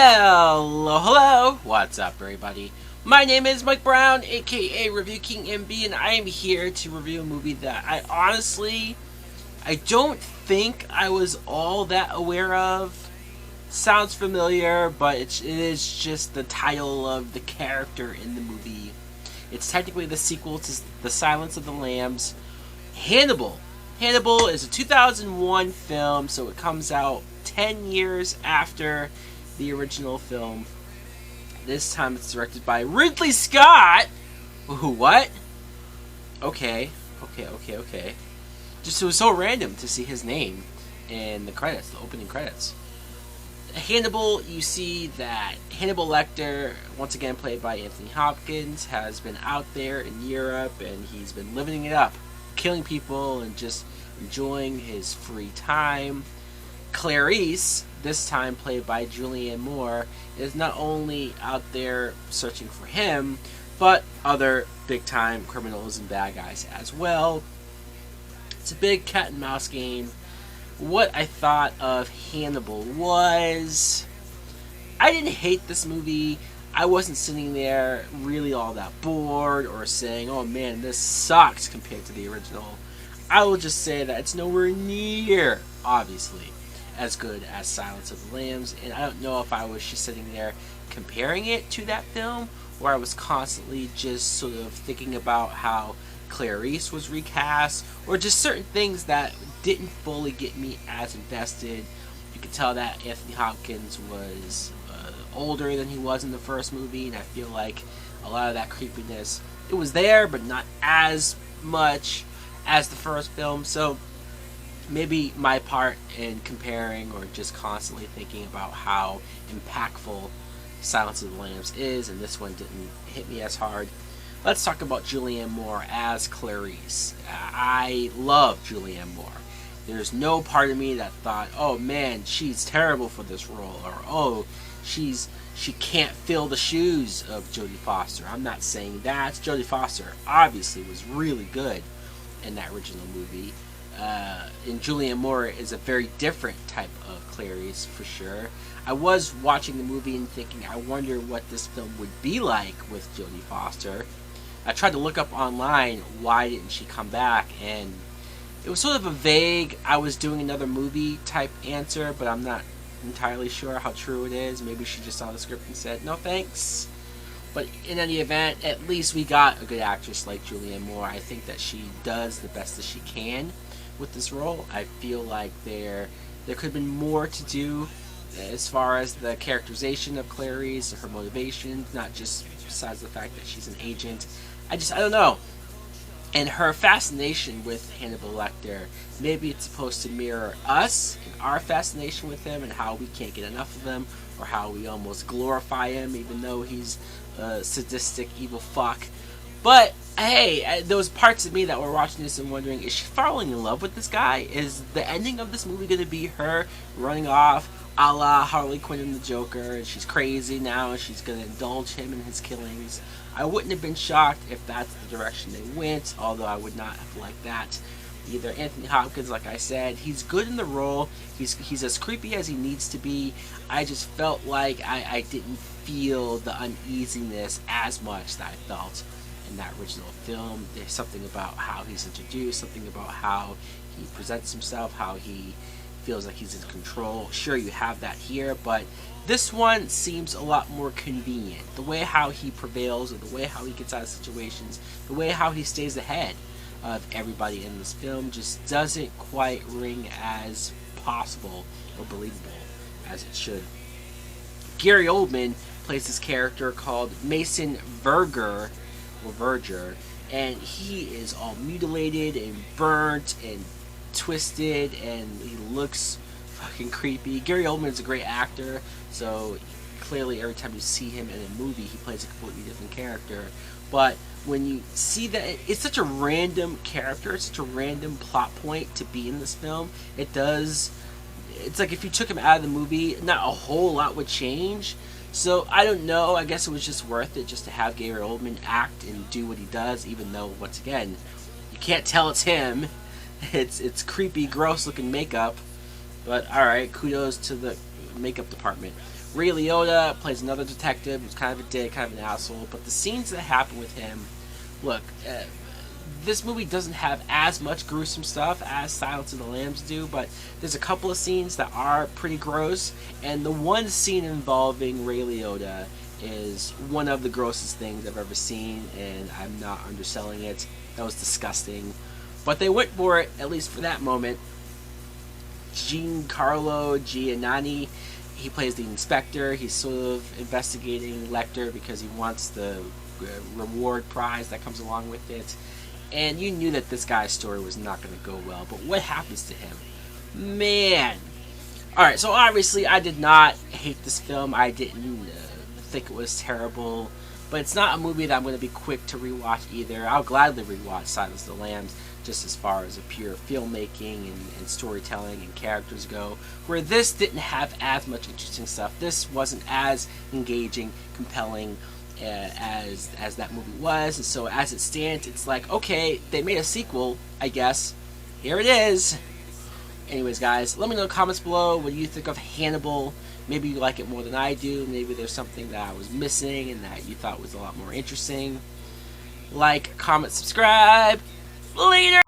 Hello, what's up everybody? My name is Mike Brown, aka Review King MB, and I am here to review a movie that I don't think I was all that aware of. Sounds familiar, but it is just the title of the character in the movie. It's technically the sequel to The Silence of the Lambs, Hannibal. Hannibal is a 2001 film, so it comes out 10 years after the original film. This time it's directed by Ridley Scott. Ooh, what? Okay. Just it was so random to see his name in the credits, the opening credits. Hannibal, you see that Hannibal Lecter, once again played by Anthony Hopkins, has been out there in Europe and he's been living it up, killing people and just enjoying his free time. Clarice, this time played by Julianne Moore, is not only out there searching for him, but other big-time criminals and bad guys as well. It's a big cat and mouse game. What I thought of Hannibal was, I didn't hate this movie. I wasn't sitting there really all that bored or saying, oh man, this sucks compared to the original. I will just say that it's nowhere near, obviously, as good as Silence of the Lambs, and I don't know if I was just sitting there comparing it to that film, or I was constantly just sort of thinking about how Clarice was recast, or just certain things that didn't fully get me as invested. You could tell that Anthony Hopkins was older than he was in the first movie, and I feel like a lot of that creepiness, it was there, but not as much as the first film. So maybe my part in comparing or just constantly thinking about how impactful Silence of the Lambs is, and this one didn't hit me as hard. Let's talk about Julianne Moore as Clarice. I love Julianne Moore. There's no part of me that thought, oh man, she's terrible for this role, or oh, she can't fill the shoes of Jodie Foster. I'm not saying that. Jodie Foster obviously was really good in that original movie. And Julianne Moore is a very different type of Clarice, for sure. I was watching the movie and thinking, I wonder what this film would be like with Jodie Foster. I tried to look up online, why didn't she come back, and it was sort of a vague, I was doing another movie type answer, but I'm not entirely sure how true it is. Maybe she just saw the script and said, no thanks. But in any event, at least we got a good actress like Julianne Moore. I think that she does the best that she can with this role. I feel like there could have been more to do as far as the characterization of Clarice, her motivations, not just besides the fact that she's an agent. I don't know. And her fascination with Hannibal Lecter, maybe it's supposed to mirror us and our fascination with him and how we can't get enough of him, or how we almost glorify him even though he's a sadistic, evil fuck. But hey, there was parts of me that were watching this and wondering, is she falling in love with this guy? Is the ending of this movie going to be her running off a la Harley Quinn and the Joker, and she's crazy now and she's going to indulge him in his killings? I wouldn't have been shocked if that's the direction they went, although I would not have liked that either. Anthony Hopkins, like I said, he's good in the role. He's as creepy as he needs to be. I just felt like I didn't feel the uneasiness as much that I felt in that original film. There's something about how he's introduced, something about how he presents himself, how he feels like he's in control. Sure, you have that here, but this one seems a lot more convenient. The way how he prevails, or the way how he gets out of situations, the way how he stays ahead of everybody in this film just doesn't quite ring as possible or believable as it should. Gary Oldman plays this character called Mason Verger, and he is all mutilated and burnt and twisted, and he looks fucking creepy. Gary Oldman is a great actor, so clearly every time you see him in a movie, he plays a completely different character. But when you see that, it's such a random character, it's such a random plot point to be in this film. It's like if you took him out of the movie, not a whole lot would change. So I don't know, I guess it was just worth it just to have Gary Oldman act and do what he does, even though, once again, you can't tell it's him. It's creepy, gross looking makeup. But alright, kudos to the makeup department. Ray Liotta plays another detective who's kind of a dick, kind of an asshole, but the scenes that happen with him, look, this movie doesn't have as much gruesome stuff as Silence of the Lambs do, but there's a couple of scenes that are pretty gross, and the one scene involving Ray Liotta is one of the grossest things I've ever seen, and I'm not underselling it. That was disgusting. But they went for it, at least for that moment. Giancarlo Giannani, he plays the inspector. He's sort of investigating Lecter because he wants the reward prize that comes along with it. And you knew that this guy's story was not going to go well. But what happens to him? Man. Alright, so obviously I did not hate this film. I didn't think it was terrible. But it's not a movie that I'm going to be quick to rewatch either. I'll gladly rewatch Silence of the Lambs, just as far as a pure filmmaking and storytelling and characters go. Where this didn't have as much interesting stuff. This wasn't as engaging, compelling, as that movie was, and so as it stands, it's like, okay, they made a sequel, I guess. Here it is. Anyways, guys, let me know in the comments below what you think of Hannibal. Maybe you like it more than I do. Maybe there's something that I was missing and that you thought was a lot more interesting. Like, comment, subscribe. Later!